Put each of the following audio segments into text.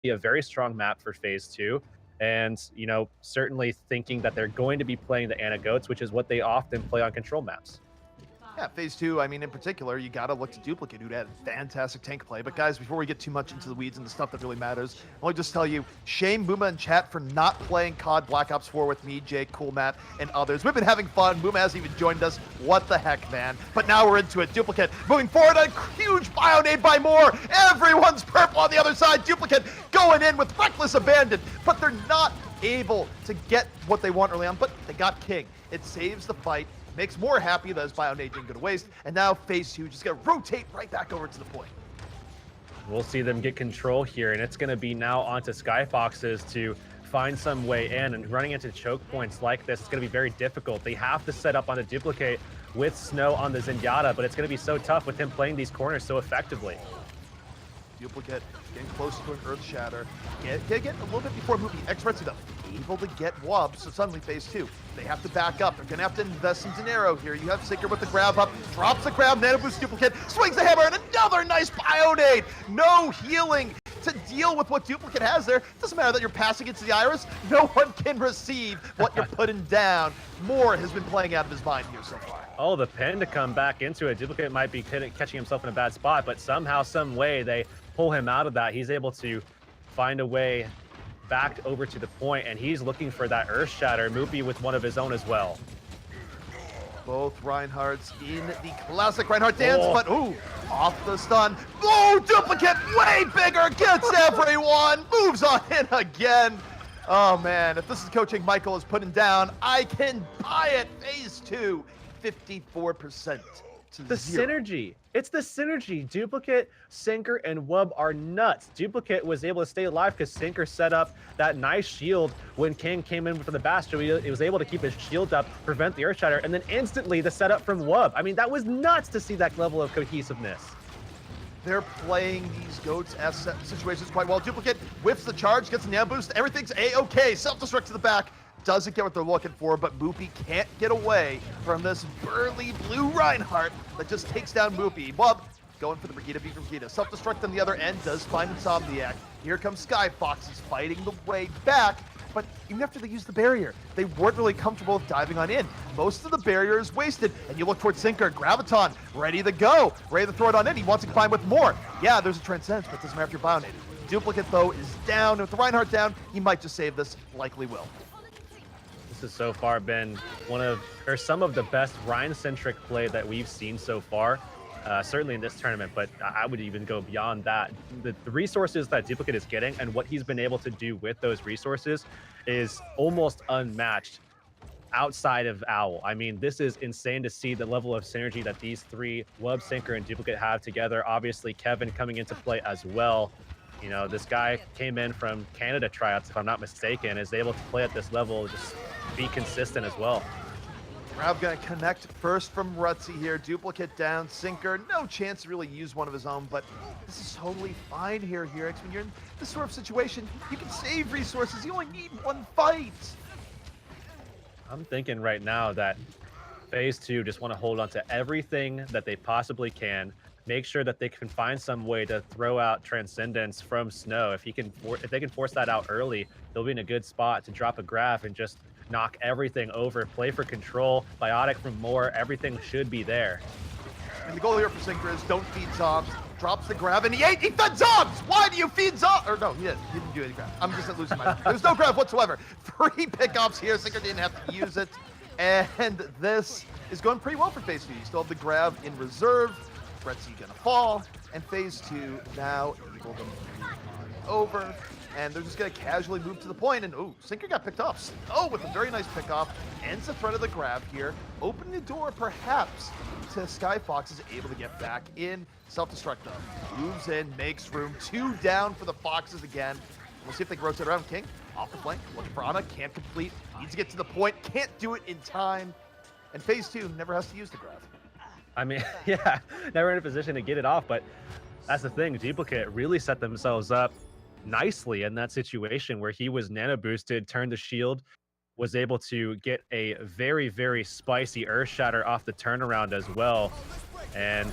be a very strong map for phase 2. And, you know, certainly thinking that they're going to be playing the Anna Goats, which is what they often play on control maps. Yeah, phase 2, I mean, in particular, you got to look to Duplicate, who had fantastic tank play. But guys, before we get too much into the weeds and the stuff that really matters, I want to just tell you, shame Boomer and chat for not playing COD Black Ops 4 with me, Jake, Cool Matt, and others. We've been having fun. Boomer hasn't even joined us. What the heck, man? But now we're into it. Duplicate moving forward, a huge bio nade by Moore. Everyone's purple on the other side. Duplicate going in with reckless abandon, but they're not able to get what they want early on, but they got King. It saves the fight. Makes Moore happy that his bio nade didn't go to waste, and now phase 2 just gonna rotate right back over to the point. We'll see them get control here, and it's going to be now onto Skyfoxes to find some way in, and running into choke points like this, it's going to be very difficult. They have to set up on a Duplicate with Snow on the Zenyatta, but it's going to be so tough with him playing these corners so effectively. Duplicate getting close to an Earth Shatter. Get a little bit before moving. X-Reds are able to get Wub, so suddenly phase 2. They have to back up. They're going to have to invest some dinero here. You have Sinker with the grab up, drops the grab, nano boost Duplicate, swings the hammer, and another nice bio nade. No healing to deal with what Duplicate has there. It doesn't matter that you're passing it to the Iris. No one can receive what you're putting down. Moore has been playing out of his mind here so far. Oh, the pin to come back into it. Duplicate might be catching himself in a bad spot, but somehow, some way, they pull him out of that. He's able to find a way back over to the point, and he's looking for that Earth Shatter. Moopy with one of his own as well. Both Reinhardts in the classic Reinhardt dance, but ooh, off the stun. Oh, Duplicate way bigger, gets everyone, moves on in again. Oh man, if this is coaching Michael is putting down, I can buy it. Phase 2, 54% to The 0. synergy. It's the synergy. Duplicate, Sinker, and Wub are nuts. Duplicate was able to stay alive because Sinker set up that nice shield when King came in for the Bastion. He was able to keep his shield up, prevent the Earth Shatter, and then instantly the setup from Wub. I mean, that was nuts to see that level of cohesiveness. They're playing these Goats S situations quite well. Duplicate whiffs the charge, gets an amp boost, everything's A-okay. Self-destruct to the back. Doesn't get what they're looking for, but Moopy can't get away from this burly blue Reinhardt that just takes down Moopy. Wub going for the Brigida v Brigida. Self-destruct on the other end does find Insomniac. Here comes Skyfoxes fighting the way back, but even after they use the barrier, they weren't really comfortable with diving on in. Most of the barrier is wasted, and you look towards Sinker, Graviton, ready to go, ready to throw it on in. He wants to combine with more. Yeah, there's a Transcendence, but it doesn't matter if you're bionated. Duplicate, though, is down. With the Reinhardt down, he might just save this, likely will. This has so far been some of the best Rhine-centric play that we've seen so far, certainly in this tournament, but I would even go beyond that. The resources that Duplicate is getting and what he's been able to do with those resources is almost unmatched outside of Owl. I mean, this is insane to see the level of synergy that these three, Wub, Sinker, and Duplicate have together. Obviously, Kevin coming into play as well. You know, this guy came in from Canada tryouts, if I'm not mistaken, is able to play at this level, just be consistent as well. Rav gonna connect first from Rutzy here. Duplicate down, Sinker, no chance to really use one of his own, but this is totally fine here, Heurix. When you're in this sort of situation, you can save resources. You only need one fight. I'm thinking right now that phase 2 just want to hold on to everything that they possibly can. Make sure that they can find some way to throw out Transcendence from Snow. If they can force that out early, they'll be in a good spot to drop a graph and just knock everything over. Play for control, Biotic from Moore, everything should be there. And the goal here for Sinker is don't feed Zobs. Drops the grab, and he fed Zobs! Why do you feed Zobs? Or no, he didn't do any grab. I'm just losing my mind. There's no grab whatsoever. 3 pickups here. Sinker didn't have to use it. And this is going pretty well for phase 2. You still have the grab in reserve. Retzy gonna fall, and phase 2 now able to move on over, and they're just gonna casually move to the point, and ooh, Sinker got picked off. Oh, with a very nice pickoff, ends the threat of the grab here, opening the door perhaps to Skyfoxes able to get back in. Self-destruct though, moves in, makes room, 2 down for the Foxes again. We'll see if they can rotate around. King off the flank, looking for Ana, can't complete, needs to get to the point, can't do it in time, and phase 2 never has to use the grab. I mean, yeah, never in a position to get it off, but that's the thing. Duplicate really set themselves up nicely in that situation where he was nano boosted, turned the shield, was able to get a very, very spicy Earth Shatter off the turnaround as well. And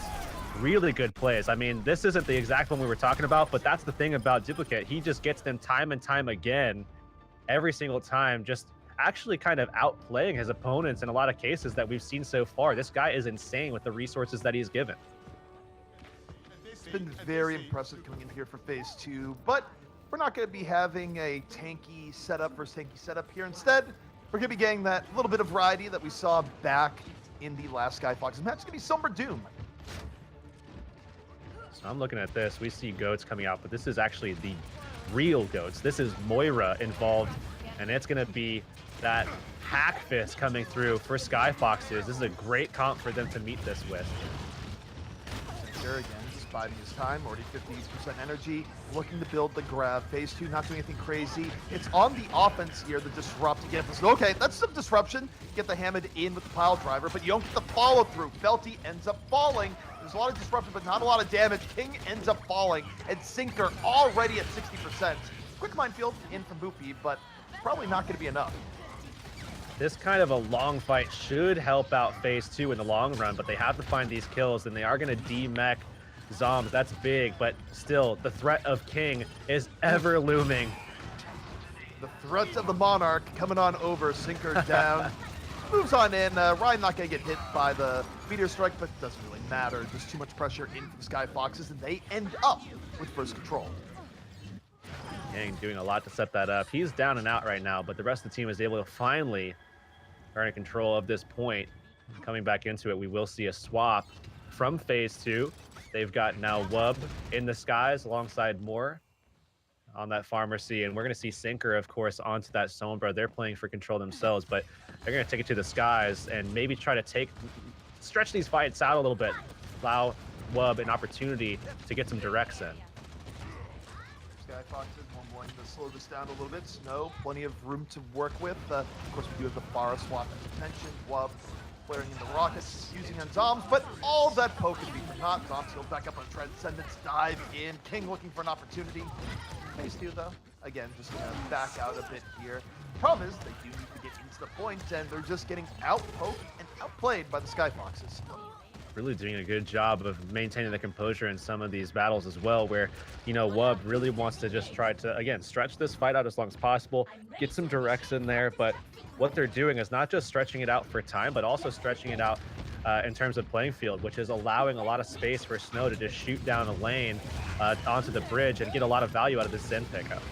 really good plays. I mean, this isn't the exact one we were talking about, but that's the thing about Duplicate. He just gets them time and time again, every single time, just actually kind of outplaying his opponents in a lot of cases that we've seen so far. This guy is insane with the resources that he's given. It's been very impressive coming in here for phase 2, but we're not going to be having a tanky setup versus tanky setup here. Instead, we're going to be getting that little bit of variety that we saw back in the last Skyfoxes match. It's going to be Somber Doom. So I'm looking at this. We see goats coming out, but this is actually the real goats. This is Moira involved, and it's going to be that hack fist coming through for Skyfoxes. This is a great comp for them to meet this with. Here again, just biding his time, already 50% energy, looking to build the grab. Phase 2, not doing anything crazy. It's on the offense here, the disrupt to get this. Okay, that's some disruption. Get the Hammond in with the pile driver, but you don't get the follow through. Felty ends up falling. There's a lot of disruption, but not a lot of damage. King ends up falling, and Sinker already at 60%. Quick minefield in from Boopy, but probably not going to be enough. This kind of a long fight should help out phase 2 in the long run, but they have to find these kills, and they are going to de-mech Zombs. That's big, but still, the threat of King is ever looming. The threat of the Monarch coming on over. Sinker down. Moves on in. Ryan not going to get hit by the Meteor Strike, but it doesn't really matter. There's too much pressure in from Skyfoxes, and they end up with first control. King doing a lot to set that up. He's down and out right now, but the rest of the team is able to finally earn control of this point. Coming back into it, we will see a swap from phase 2. They've got now Wub in the skies alongside Moore on that Pharmacy, and we're going to see Sinker, of course, onto that Sombra. They're playing for control themselves, but they're going to take it to the skies and maybe try to stretch these fights out a little bit, allow Wub an opportunity to get some directs in. Skyfoxes, one going to slow this down a little bit. Snow, plenty of room to work with. Of course, we do have the Pharah swap as mentioned. Wub flaring in the rockets, using on Zombs, but all that poke can be for naught. Zombs he'll back up on Transcendence, dive in. King looking for an opportunity. Phase 2 though, again, just gonna back out a bit here. Problem is, they do need to get into the point, and they're just getting out-poked and outplayed by the Skyfoxes. Really doing a good job of maintaining the composure in some of these battles as well, where, you know, Wub really wants to just try to, again, stretch this fight out as long as possible, get some directs in there, but what they're doing is not just stretching it out for time, but also stretching it out in terms of playing field, which is allowing a lot of space for Snow to just shoot down a lane onto the bridge and get a lot of value out of this Zen pickup.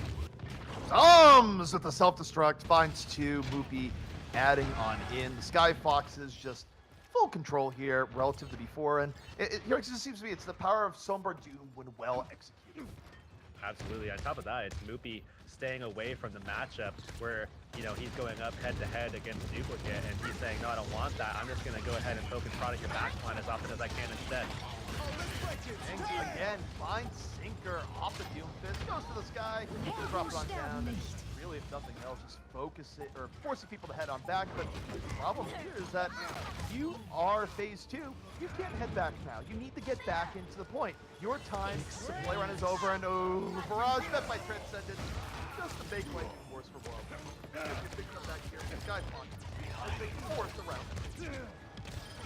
Zombs with the self-destruct, finds 2, Moopy adding on in. The Skyfoxes just full control here relative to before, and it just seems to me it's the power of Somber Doom when well executed. Absolutely. On top of that, it's Moopy staying away from the matchup where, you know, he's going up head-to-head against Duplicate, and he's saying, no, I don't want that. I'm just going to go ahead and poke and prod at your backline as often as I can instead. And again, finds Sinker off the Doom Fist, goes to the sky, drops on down, and really, if nothing else, just focus it, or forcing people to head on back. But the problem here is that you are phase 2, you can't head back now. You need to get back into the point. Your time to play around is over, and Barrage met by Transcendence. Just a big way force for World. Big comeback here from Skyfox. A big force around.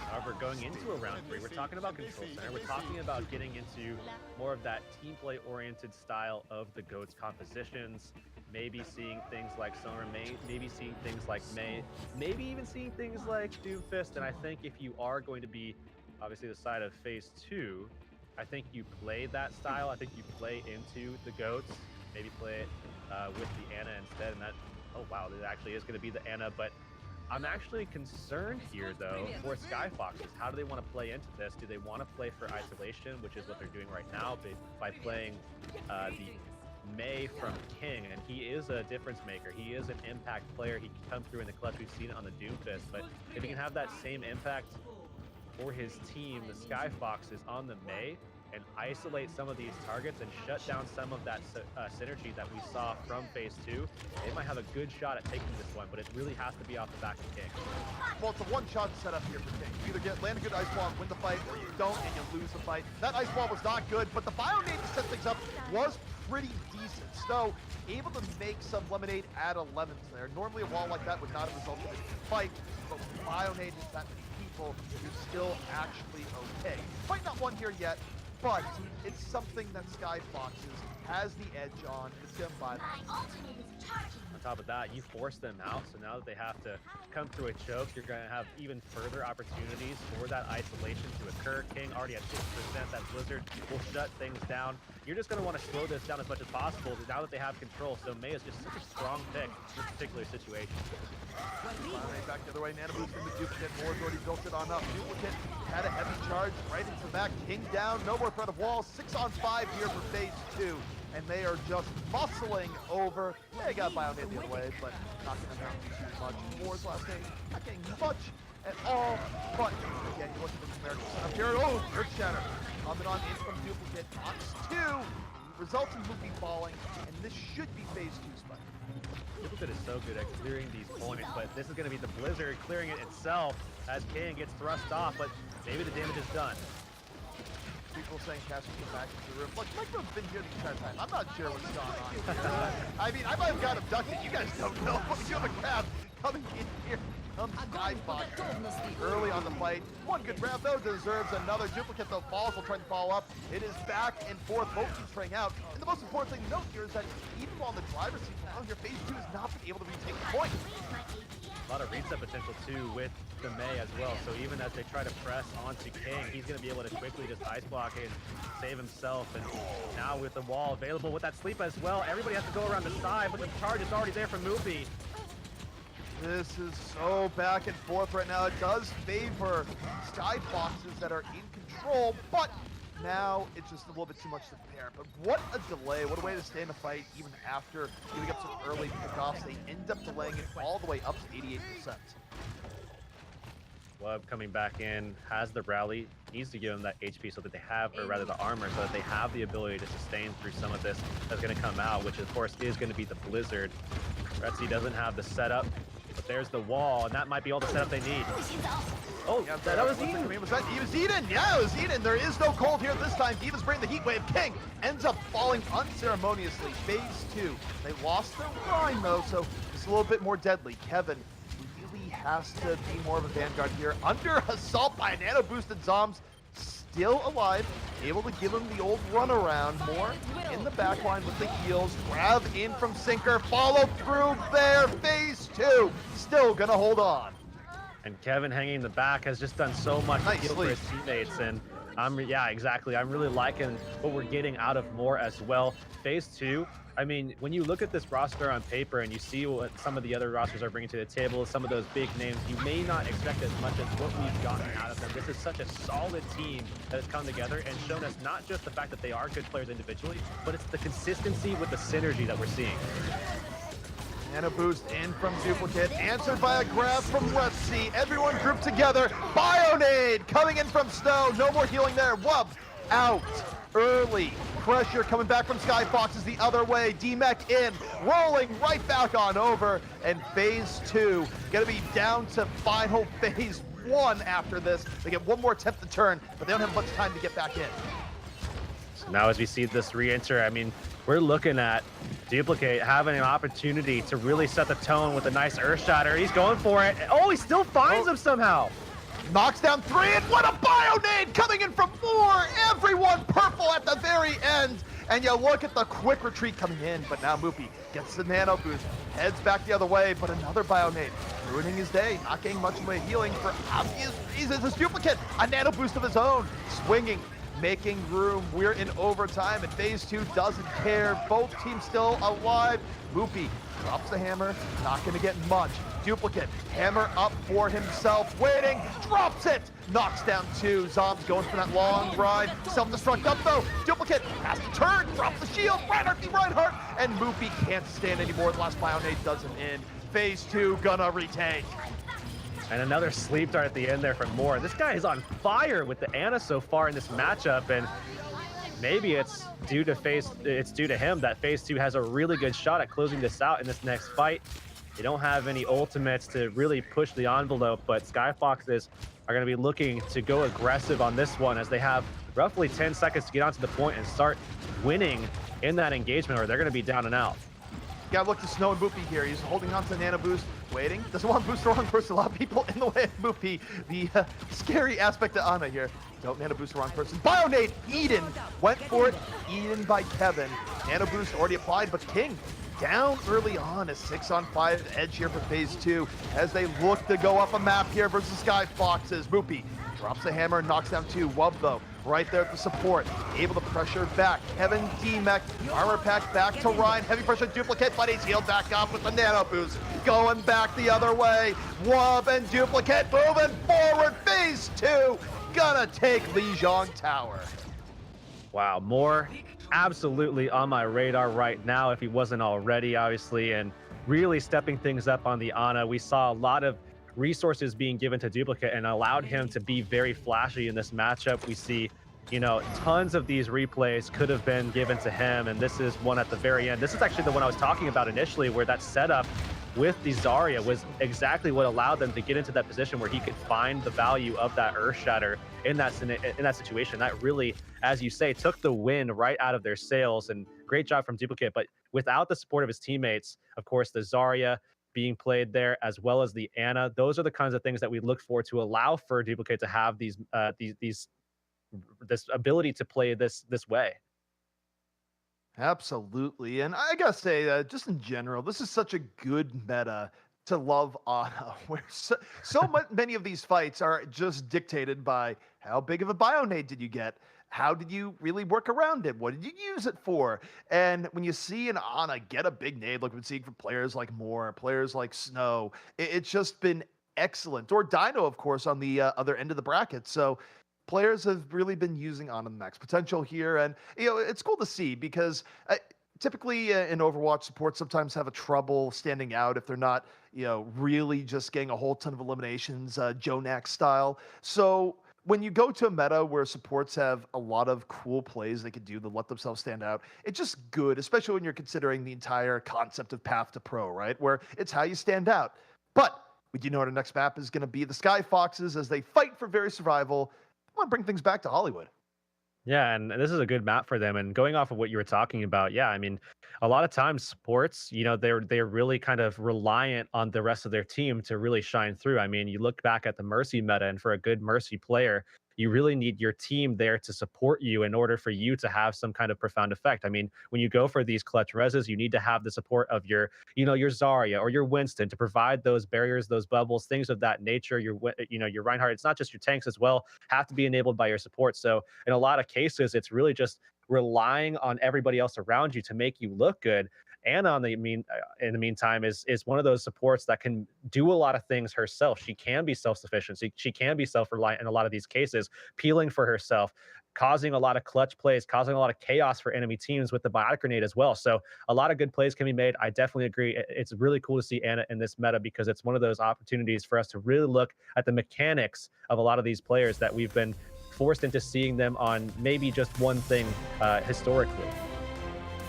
However, going into a round 3, we're talking about Control Center. We're talking about getting into more of that team play oriented style of the GOATS compositions. Maybe seeing things like Summer, maybe seeing things like May, maybe even seeing things like Doomfist. And I think if you are going to be obviously the side of phase 2, I think you play that style. I think you play into the GOATS, maybe play it with the Ana instead. And that, oh wow, it actually is going to be the Ana, but I'm actually concerned here, though, for Skyfoxes. How do they want to play into this? Do they want to play for isolation, which is what they're doing right now, by playing the May from King? And he is a difference maker. He is an impact player. He can come through in the clutch. We've seen it on the Doomfist. But if he can have that same impact for his team, the Skyfoxes, on the May, and isolate some of these targets and shut down some of that synergy that we saw from phase 2, they might have a good shot at taking this one, but it really has to be off the back of King. Well, it's a one-shot setup here for King. You either land a good ice wall and win the fight, or you don't and you lose the fight. That ice wall was not good, but the Bionade to set things up was pretty decent. Snow able to make some lemonade out of lemons there. Normally a wall like that would not have resulted in a fight, but with Bionade hits that many people who's still actually okay. Might not won here yet, but it's something that Skyfoxes has the edge on. It's going to buy them. On top of that, you force them out, so now that they have to come through a choke, you're going to have even further opportunities for that isolation to occur. King already at 6%, that Blizzard will shut things down. You're just going to want to slow this down as much as possible now that they have control, so May is just such a strong pick in this particular situation. Back the other way, Nano Boost into Duplicate. Moore's already built it on up. Duplicate had a heavy charge right into the back. King down, no more threat of walls. 6-on-5 here for phase 2. And they are just muscling over. They got Bionade the other way, but not going to amount too much. Moore's last name, not getting much at all. But again, you look at the numerical setup here. Oh, Earth Shatter. Coming on in from Duplicate. Knocks 2. Results in Loopy falling. And this should be phase 2 spike. Duplicate is so good at clearing these points, but this is going to be the Blizzard clearing it itself as King gets thrust off, but maybe the damage is done. People saying Cassie came back into the room. Look, Micro's been here the entire time. I'm not sure what's going on. I mean, I might have got abducted. You guys don't know. You have a grab coming in here. Comes Skyfox early on the fight. One good grab, though, deserves another. Duplicate, though, falls. Will try to follow up. It is back and forth. Both teams trying out. And the most important thing to note here is that even while the driver's seat now, your phase 2 has not been able to retake the point. A lot of reset potential too with the May as well. So even as they try to press onto King, he's going to be able to quickly just ice block and save himself. And now with the wall available with that sleep as well, everybody has to go around the side, but the charge is already there from Moopy. This is so back and forth right now. It does favor Skyfoxes that are in control, but now it's just a little bit too much to prepare. But what a delay. What a way to stay in the fight even after giving up some early pickoffs. They end up delaying it all the way up to 88%. Wub coming back in, has the rally, needs to give them that HP so that they have, or rather the armor, so that they have the ability to sustain through some of this that's going to come out, which of course is going to be the Blizzard. Retzi doesn't have the setup, but there's the wall, and that might be all the setup they need. Oh, yeah, that was Eden. Was that he was Eden? Yeah, it was Eden. There is no cold here this time. Diva's bringing the heat wave. King ends up falling unceremoniously. Phase 2. They lost their line though, so it's a little bit more deadly. Kevin really has to be more of a vanguard here. Under assault by a nano boosted Zombs. Still alive, able to give him the old runaround. More in the back line with the heals. Grab in from Sinker, follow through there. Phase 2, still gonna hold on. And Kevin hanging in the back has just done so much to heal for his teammates. And yeah, exactly. I'm really liking what we're getting out of Moore as well. Phase 2, I mean, when you look at this roster on paper and you see what some of the other rosters are bringing to the table, some of those big names, you may not expect as much as what we've gotten out of them. This is such a solid team that has come together and shown us not just the fact that they are good players individually, but it's the consistency with the synergy that we're seeing. And a boost in from Duplicate, answered by a grab from Retzi. Everyone grouped together. Bionade coming in from Snow. No more healing there. Wub out early. Pressure coming back from Skyfoxes the other way. D-Mech in, rolling right back on over. And phase 2 gonna be down to final phase 1 after this. They get one more attempt to turn, but they don't have much time to get back in. So now as we see this re-enter, I mean, we're looking at Duplicate having an opportunity to really set the tone with a nice Earth Shatter. He's going for it. Oh, he still finds him somehow. Knocks down 3, and what a Bionade coming in from 4. Everyone purple at the very end. And you look at the quick retreat coming in, but now Moopy gets the nano boost, heads back the other way, but another Bionade ruining his day, not getting much away healing for obvious reasons. This Duplicate, a nano boost of his own, swinging, making room. We're in overtime, and phase 2 doesn't care. Both teams still alive. Moopy drops the hammer, not gonna get much. Duplicate, hammer up for himself, waiting, drops it, knocks down 2. Zombs going for that long ride, self-destruct up though. Duplicate has to turn, drops the shield, Reinhardt the Reinhardt, and Moopy can't stand anymore. The last Bionade doesn't end. Phase 2 gonna retake. And another sleep dart at the end there from Moore. This guy is on fire with the Ana so far in this matchup, and maybe it's due to him that phase 2 has a really good shot at closing this out in this next fight. They don't have any ultimates to really push the envelope, but Skyfoxes are going to be looking to go aggressive on this one as they have roughly 10 seconds to get onto the point and start winning in that engagement, or they're going to be down and out. Gotta look to Snow and Boopy here. He's holding on to the Nano Boost, waiting. Doesn't want to boost the wrong person. A lot of people in the way of Boopy. The scary aspect of Ana here. Don't Nano Boost the wrong person. Bionade, Eden went for it. Eden by Kevin. Nano Boost already applied, but King down early on. A 6-on-5 edge here for phase 2 as they look to go up a map here versus Skyfoxes. Boopy drops the hammer and knocks down 2. Wub though, right there at the support, able to pressure back. Kevin D-Mech, armor pack back to Ryan. Heavy pressure duplicate, but he's healed back up with the Nano Boost. Going back the other way. Wub and duplicate moving forward. Phase 2 gonna take Lijiang Tower. Wow, more absolutely on my radar right now if he wasn't already, obviously, and really stepping things up on the Ana. We saw a lot of resources being given to Duplicate and allowed him to be very flashy in this matchup. We see, you know, tons of these replays could have been given to him, and this is one at the very end. This is actually the one I was talking about initially, where that setup with the Zarya was exactly what allowed them to get into that position where he could find the value of that Earth Shatter in that situation. That really, as you say, took the wind right out of their sails, and great job from Duplicate. But without the support of his teammates, of course, the Zarya being played there, as well as the Ana, those are the kinds of things that we look for to allow for Duplicate to have this ability to play this way. Absolutely. And I gotta say, just in general, this is such a good meta to love Ana, where many of these fights are just dictated by how big of a Bionade did you get? How did you really work around it? What did you use it for? And when you see an Ana get a big nade, like we've been seeing from players like Moore, players like Snow, it's just been excellent. Or Dino, of course, on the other end of the bracket. So players have really been using Ana the max potential here, and you know it's cool to see because typically in Overwatch, supports sometimes have a trouble standing out if they're not, you know, really just getting a whole ton of eliminations, Jonax style. So when you go to a meta where supports have a lot of cool plays they could do to let themselves stand out, it's just good, especially when you're considering the entire concept of Path to Pro, right? Where it's how you stand out. But we do know what our next map is going to be, the Skyfoxes, as they fight for very survival. I want to bring things back to Hollywood. Yeah, and this is a good map for them. And going off of what you were talking about, yeah, I mean, a lot of times sports, you know, they're really kind of reliant on the rest of their team to really shine through. I mean, you look back at the Mercy meta, and for a good Mercy player, you really need your team there to support you in order for you to have some kind of profound effect. I mean, when you go for these clutch reses, you need to have the support of your, you know, your Zarya or your Winston to provide those barriers, those bubbles, things of that nature. Your, you know, your Reinhardt, it's not just your tanks as well, have to be enabled by your support. So in a lot of cases, it's really just relying on everybody else around you to make you look good. Ana, in the meantime, is one of those supports that can do a lot of things herself. She can be self-sufficient. She can be self-reliant in a lot of these cases, peeling for herself, causing a lot of clutch plays, causing a lot of chaos for enemy teams with the biotic grenade as well. So a lot of good plays can be made. I definitely agree. It's really cool to see Ana in this meta because it's one of those opportunities for us to really look at the mechanics of a lot of these players that we've been forced into seeing them on maybe just one thing historically.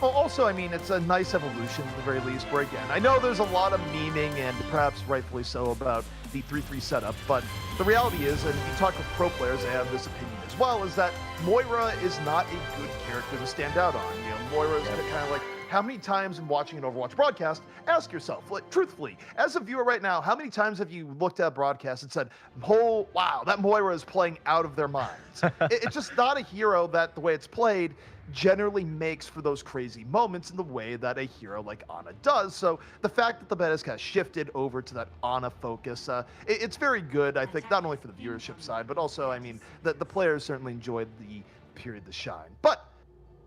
Well, also, I mean, it's a nice evolution at the very least, where again, I know there's a lot of memeing, and perhaps rightfully so, about the 3-3 setup, but the reality is, and you talk with pro players, they have this opinion as well, is that Moira is not a good character to stand out on. You know, Moira is kind of like, how many times in watching an Overwatch broadcast, ask yourself, like, truthfully, as a viewer right now, how many times have you looked at a broadcast and said, oh, wow, that Moira is playing out of their minds? It's just not a hero that the way it's played generally makes for those crazy moments in the way that a hero like Ana does. So the fact that the meta has kind of shifted over to that Ana focus, it's very good, I think, not only for the viewership side, but also, I mean, the players certainly enjoyed the period to shine. But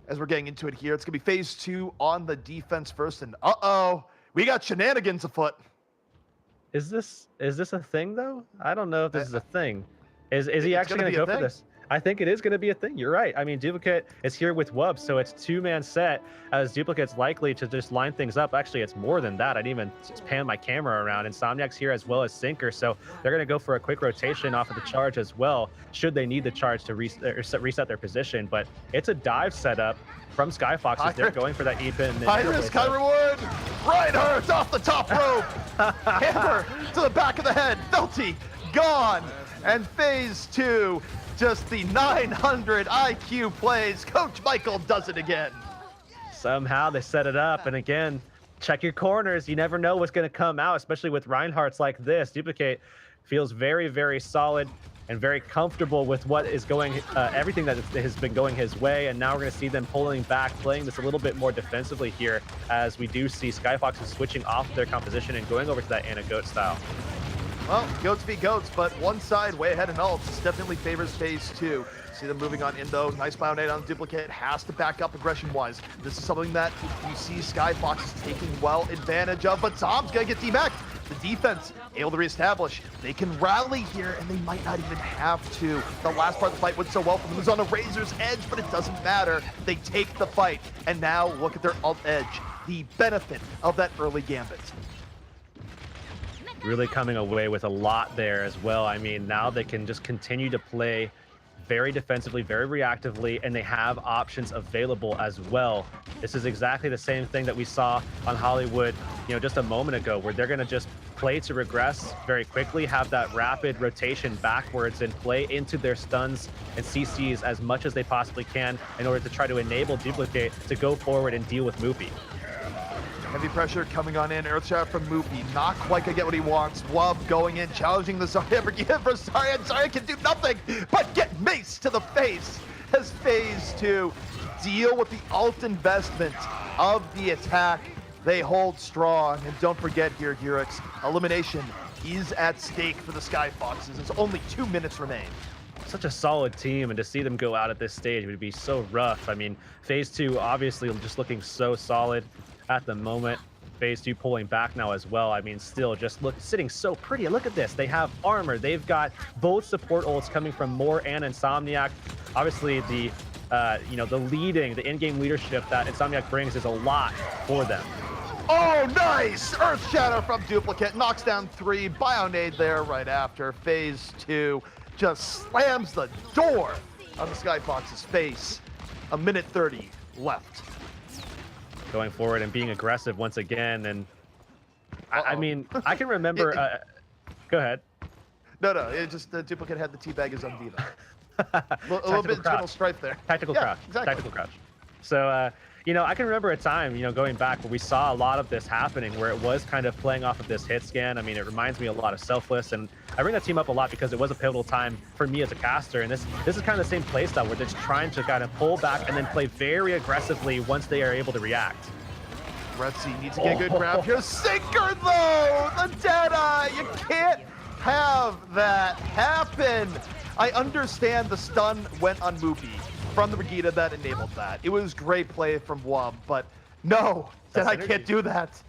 as we're getting into it here, it's going to be phase 2 on the defense first, and we got shenanigans afoot. Is this a thing, though? I don't know if this is a thing. Is he actually going to go for this? I think it is going to be a thing. You're right. I mean, Duplicate is here with Wub, so it's 2-man set, as Duplicate's likely to just line things up. Actually, it's more than that. I didn't even just pan my camera around. Insomniac's here as well as Sinker, so they're going to go for a quick rotation off of the charge as well, should they need the charge to reset their position. But it's a dive setup from Skyfoxes. They're going for that E-pin. High risk, high reward. Reinhardt off the top rope. Hammer to the back of the head. Felty gone. And phase 2, just the 900 IQ plays. Coach Michael does it again. Somehow they set it up, and again, check your corners. You never know what's going to come out, especially with Reinhardt's like this. Duplicate feels very, very solid and very comfortable with what is going, everything that has been going his way. And now we're going to see them pulling back, playing this a little bit more defensively here, as we do see Skyfoxes switching off their composition and going over to that Ana Goat style. Well, goats be goats, but one side way ahead in ults definitely favors phase 2. See them moving on in though. Nice bionade on Duplicate. Has to back up aggression-wise. This is something that you see Skyfoxes taking well advantage of, but Tom's gonna get debacked. The defense able to reestablish. They can rally here, and they might not even have to. The last part of the fight went so well for them. It was on a razor's edge, but it doesn't matter. They take the fight, and now look at their ult edge. The benefit of that early gambit. Really coming away with a lot there as well. I mean, now they can just continue to play very defensively, very reactively, and they have options available as well. This is exactly the same thing that we saw on Hollywood, just a moment ago, where they're going to just play to regress very quickly, have that rapid rotation backwards, and play into their stuns and CCs as much as they possibly can in order to try to enable Duplicate to go forward and deal with Moopy. Heavy pressure coming on in. Earthshot from Moopy. Not quite gonna get what he wants. Wub going in, challenging the Zarya for Zarya. Zarya can do nothing but get maced to the face as phase 2 deal with the ult investment of the attack. They hold strong. And don't forget here, Heurix, elimination is at stake for the Skyfoxes. There's only 2 minutes remain. Such a solid team, and to see them go out at this stage would be so rough. I mean, phase 2 obviously just looking so solid at the moment. Phase 2 pulling back now as well. I mean, still just sitting so pretty. Look at this. They have armor. They've got both support ults coming from Moore and Insomniac. Obviously, the the in-game leadership that Insomniac brings is a lot for them. Oh, nice! Earth Shadow from Duplicate knocks down 3. Bionade there right after. Phase 2 just slams the door on the Skyfox's face. A minute 30 left. Going forward and being aggressive once again, and I mean, I can remember. Go ahead. No, it just the Duplicate had the teabag as on Diva. A little bit internal strife there. Tactical crouch. Exactly. Tactical crouch. So, I can remember a time, going back, where we saw a lot of this happening, where it was kind of playing off of this hit scan. I mean, it reminds me a lot of Selfless, and I bring that team up a lot because it was a pivotal time for me as a caster, and this is kind of the same play style, where they're just trying to kind of pull back and then play very aggressively once they are able to react. Retzi needs to get a good grab here. Sinker, though! The Deadeye! You can't have that happen! I understand the stun went on Moopy from the Brigitte that enabled that. It was great play from Wub, but no, Deadeye can't do that.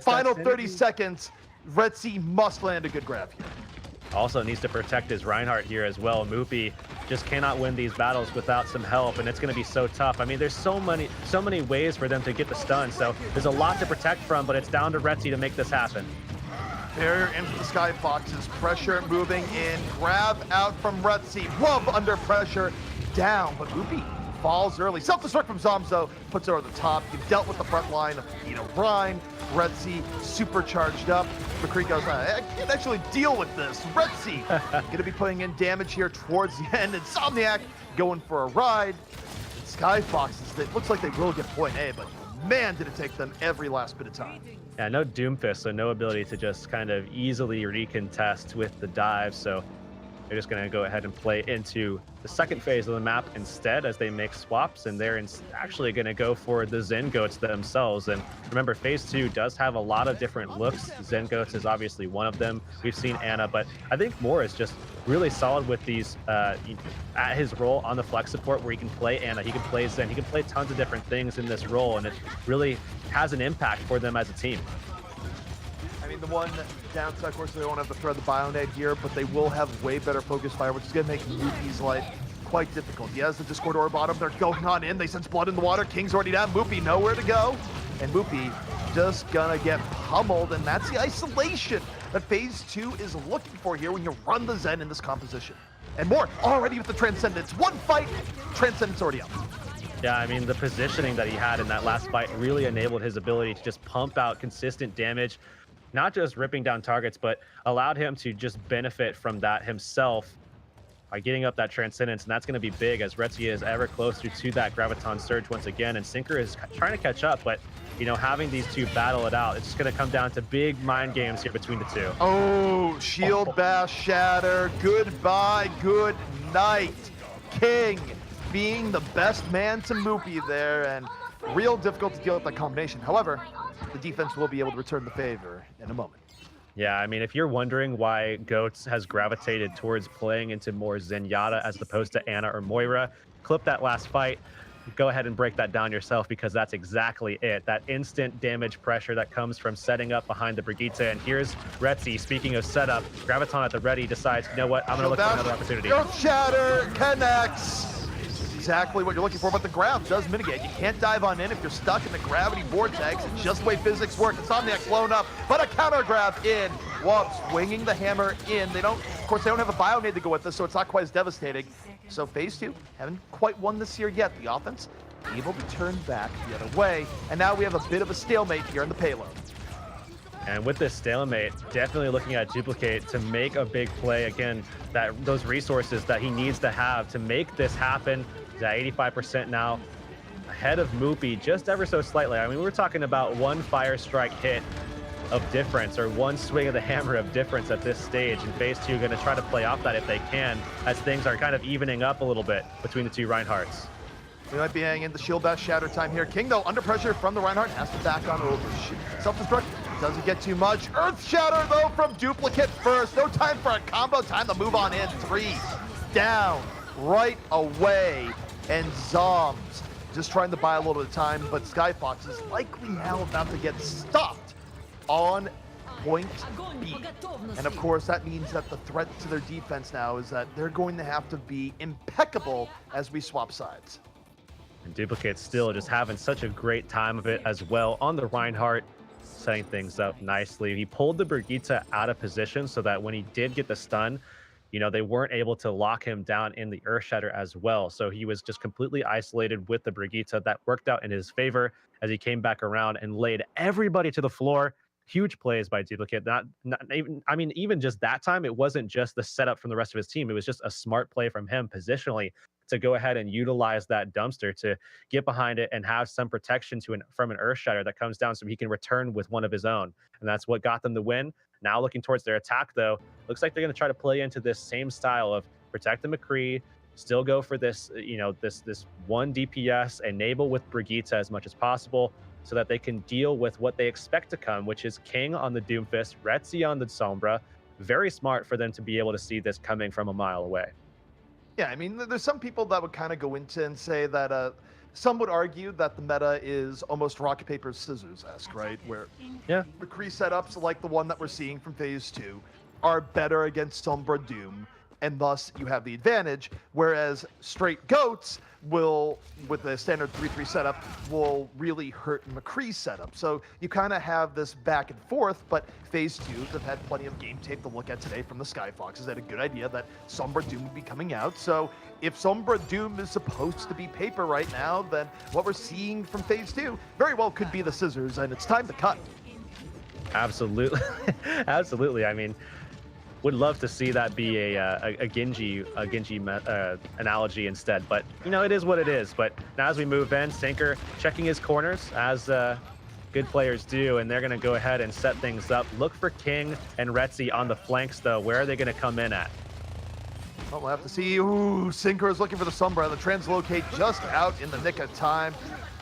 Final 30 seconds. Retzi must land a good grab here. Also needs to protect his Reinhardt here as well. Moopy just cannot win these battles without some help, and it's going to be so tough. I mean, there's so many ways for them to get the stun, so there's a lot to protect from, but it's down to Retzi to make this happen. Barrier in for the Skyfoxes. Pressure moving in. Grab out from Retzi. Wub under pressure. Down, but Moopy falls early. Self-destruct from Zomzo puts her over the top. You've dealt with the front line of Brine. Retzi supercharged up. McCree goes, I can't actually deal with this. Retzi going to be putting in damage here towards the end. Insomniac going for a ride. Skyfoxes, it looks like they will get point A, but man, did it take them every last bit of time. Yeah, no Doomfist, so no ability to just kind of easily recontest with the dive, so they're just going to go ahead and play into the second phase of the map instead, as they make swaps, and they're actually going to go for the Zen Goats themselves. And remember, phase 2 does have a lot of different looks. Zen Goats is obviously one of them. We've seen Ana, but I think Moore is just really solid with these at his role on the flex support, where he can play Ana, he can play Zen, he can play tons of different things in this role, and it really has an impact for them as a team. I mean, the one downside, of course, they won't have to thread the Bionade here, but they will have way better focus fire, which is going to make Moopy's life quite difficult. He has the Discord Orb bottom. They're going on in. They sense blood in the water. King's already down. Moopy nowhere to go. And Moopy just going to get pummeled, and that's the isolation that phase 2 is looking for here when you run the Zen in this composition. And more already with the Transcendence. One fight, Transcendence already up. Yeah, I mean, the positioning that he had in that last fight really enabled his ability to just pump out consistent damage, not just ripping down targets, but allowed him to just benefit from that himself by getting up that Transcendence, and that's going to be big as Retzi is ever closer to that Graviton Surge once again, and Sinker is trying to catch up, but you know, having these two battle it out, it's just going to come down to big mind games here between the two. Oh, shield bash shatter. Goodbye, good night. King being the best man to Moopy there, and real difficult to deal with that combination. However, the defense will be able to return the favor in a moment. Yeah, I mean, if you're wondering why Goats has gravitated towards playing into more Zenyatta as opposed to Ana or Moira, clip that last fight. Go ahead and break that down yourself, because that's exactly it. That instant damage pressure that comes from setting up behind the Brigitte. And here's Retzi, speaking of setup, Graviton at the ready decides, you know what, I'm going to look for another opportunity. Earth Shatter connects. Exactly what you're looking for, but the grab does mitigate. You can't dive on in if you're stuck in the gravity vortex. It's just the way physics work. Insomniac blown up, but a counter grab in. Wub swinging the hammer in. Of course, they don't have a Bionade to go with this, so it's not quite as devastating. So phase 2, haven't quite won this year yet. The offense able to turn back the other way, and now we have a bit of a stalemate here in the payload. And with this stalemate, definitely looking at Duplicate to make a big play. Again, those resources that he needs to have to make this happen. He's at 85% now, ahead of Moopy just ever so slightly. I mean, we're talking about one Fire Strike hit of difference, or one swing of the hammer of difference at this stage. And phase 2 going to try to play off that if they can, as things are kind of evening up a little bit between the two Reinhardts. We might be hanging in the shield bash shatter time here. King, though, under pressure from the Reinhardt, has to back on over. Self-destruct doesn't get too much. Earth Shatter, though, from Duplicate first. No time for a combo, time to move on in. 3 down, right away. And Zoms just trying to buy a little bit of time, but Skyfox is likely now about to get stopped on point B. And of course, that means that the threat to their defense now is that they're going to have to be impeccable as we swap sides. And Duplicate still just having such a great time of it as well on the Reinhardt, setting things up nicely. He pulled the Brigitte out of position so that when he did get the stun, you know, they weren't able to lock him down in the Earth Shatter as well. So he was just completely isolated with the Brigitte. That worked out in his favor as he came back around and laid everybody to the floor. Huge plays by Duplicate. Even just that time, it wasn't just the setup from the rest of his team. It was just a smart play from him positionally to go ahead and utilize that dumpster to get behind it and have some protection from an Earth Shatter that comes down so he can return with one of his own. And that's what got them the win. Now looking towards their attack, though, looks like they're going to try to play into this same style of protect the McCree, still go for this, you know, this one DPS, enable with Brigitte as much as possible so that they can deal with what they expect to come, which is King on the Doomfist, Retzi on the Sombra. Very smart for them to be able to see this coming from a mile away. Yeah, I mean, there's some people that would kind of go into and say that some would argue that the meta is almost rock, paper, scissors-esque, right? Where McCree setups like the one that we're seeing from phase 2 are better against Sombra Doom, and thus you have the advantage, whereas straight Goats will, with the standard 3-3 setup, will really hurt McCree's setup. So you kind of have this back and forth, but phase 2, they've had plenty of game tape to look at today from the Skyfoxes. They had a good idea that Sombra Doom would be coming out. So if Sombra Doom is supposed to be paper right now, then what we're seeing from phase 2 very well could be the scissors, and it's time to cut. Absolutely. Absolutely. I mean, would love to see that be a Genji analogy instead, but you know, it is what it is. But now as we move in, Sinker checking his corners as good players do, and they're going to go ahead and set things up. Look for King and Retzi on the flanks, though. Where are they going to come in at? Well, we'll have to see. Ooh, Sinker is looking for the Sombra. The translocate just out in the nick of time.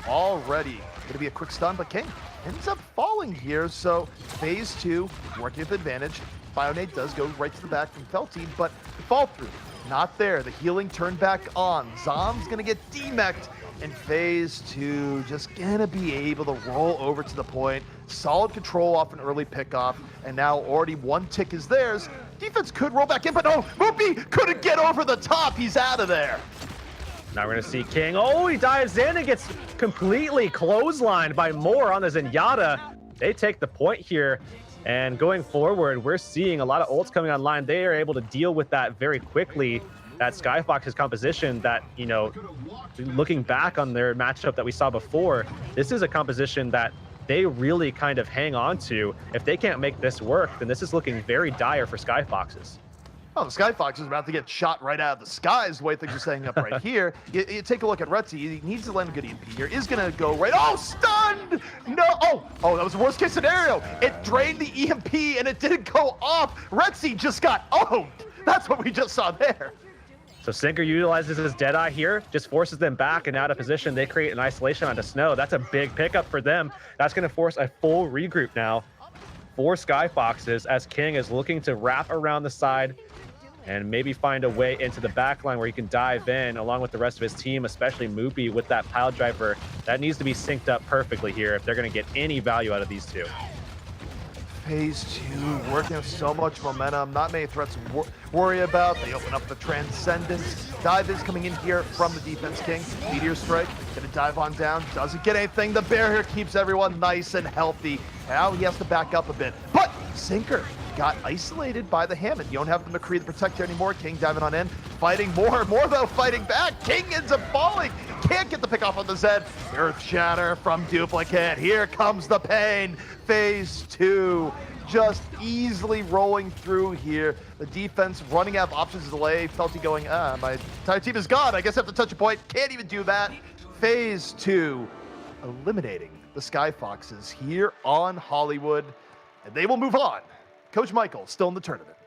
Already going to be a quick stun, but King ends up falling here. So phase 2 working with advantage. Bionade does go right to the back from Felty, but the fall through, not there. The healing turned back on. Zom's gonna get demeched, and phase 2 just gonna be able to roll over to the point. Solid control off an early pickoff, and now already one tick is theirs. Defense could roll back in, but no, Moopy couldn't get over the top. He's out of there. Now we're gonna see King. Oh, he dives in and gets completely clotheslined by Moore on the Zenyatta. They take the point here. And going forward, we're seeing a lot of ults coming online. They are able to deal with that very quickly. That Skyfox's composition that, you know, looking back on their matchup that we saw before, this is a composition that they really kind of hang on to. If they can't make this work, then this is looking very dire for Skyfoxes. Oh, the Skyfox is about to get shot right out of the sky is the way things are setting up right here. You take a look at Retzi. He needs to land a good EMP here. Is going to go right. Oh, stunned! No. Oh, that was the worst case scenario. It drained the EMP and it didn't go off. Retzi just got owned. That's what we just saw there. So Sinker utilizes his Deadeye here, just forces them back and out of position. They create an isolation onto Snow. That's a big pickup for them. That's going to force a full regroup now for Skyfoxes as King is looking to wrap around the side and maybe find a way into the back line where he can dive in along with the rest of his team, especially Moopy with that pile driver. That needs to be synced up perfectly here if they're going to get any value out of these two. Phase 2, working with so much momentum, not many threats to worry about. They open up the Transcendence. Dive is coming in here from the defense king. Meteor Strike, gonna dive on down, doesn't get anything. The bear here keeps everyone nice and healthy. Now he has to back up a bit, but Sinker got isolated by the Hammond. You don't have the McCree the Protector anymore. King diving on in, fighting more though, fighting back. King ends up falling. Can't get the pick off on the Zed. Earth Shatter from Duplicate. Here comes the pain. Phase 2 just easily rolling through here. The defense running out of options to delay. Felty going, my entire team is gone. I guess I have to touch a point. Can't even do that. Phase 2 eliminating the Skyfoxes here on Hollywood. And they will move on. Coach Michael still in the tournament.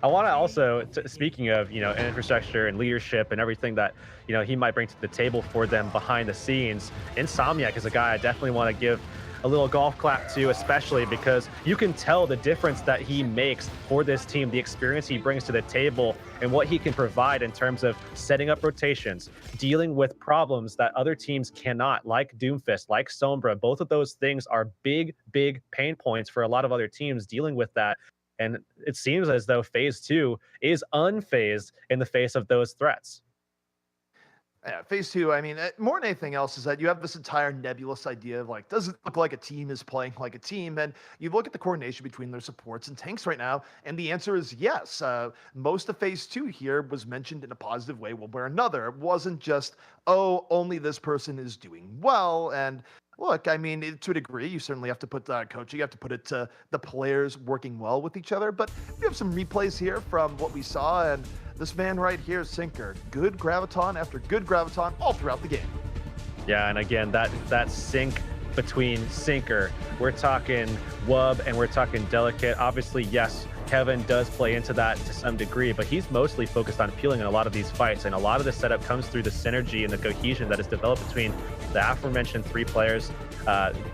I want to also, speaking of, infrastructure and leadership and everything that, he might bring to the table for them behind the scenes, Insomniac is a guy I definitely want to give a little golf clap to, especially because you can tell the difference that he makes for this team, the experience he brings to the table and what he can provide in terms of setting up rotations, dealing with problems that other teams cannot, like Doomfist, like Sombra. Both of those things are big pain points for a lot of other teams dealing with that. And it seems as though Phase 2 is unfazed in the face of those threats. Yeah, Phase 2, I mean, more than anything else is that you have this entire nebulous idea of like, does it look like a team is playing like a team? And you look at the coordination between their supports and tanks right now, and the answer is yes. Most of Phase 2 here was mentioned in a positive way one way or another. It wasn't just, oh, only this person is doing well. And look, I mean, to a degree, you certainly have to put coaching, you have to put it to the players working well with each other. But we have some replays here from what we saw, and this man right here, Sinker, good graviton after good graviton all throughout the game. Yeah, and again, that sync between Sinker, we're talking Wub and we're talking Delicate. Obviously, yes, Kevin does play into that to some degree, but he's mostly focused on peeling in a lot of these fights, and a lot of the setup comes through the synergy and the cohesion that is developed between the aforementioned three players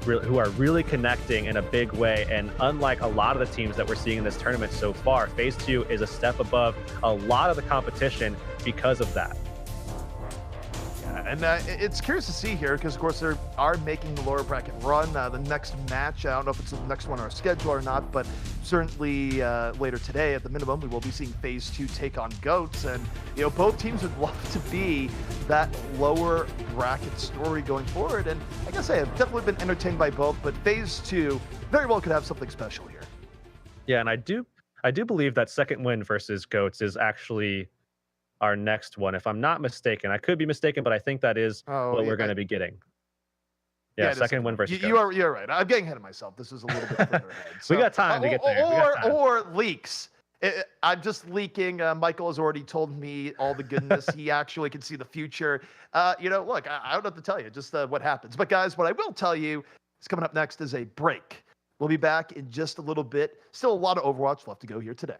who are really connecting in a big way. And unlike a lot of the teams that we're seeing in this tournament so far, Phase 2 is a step above a lot of the competition because of that. And it's curious to see here because, of course, they are making the lower bracket run. The next match, I don't know if it's the next one on our schedule or not, but certainly later today, at the minimum, we will be seeing Phase 2 take on Goats. And, both teams would love to be that lower bracket story going forward. And I guess I have definitely been entertained by both, but Phase 2 very well could have something special here. Yeah, and I do believe that second win versus Goats is actually our next one, if I'm not mistaken. I could be mistaken, but I think that is what we're going to be getting. Yeah, second win versus Goats. You're right. I'm getting ahead of myself. This is a little bit further ahead. So, we got time to get there. Or leaks. I'm just leaking. Michael has already told me all the goodness. He actually can see the future. Look, I don't know what to tell you, just what happens. But guys, what I will tell you is coming up next is a break. We'll be back in just a little bit. Still a lot of Overwatch left to go here today.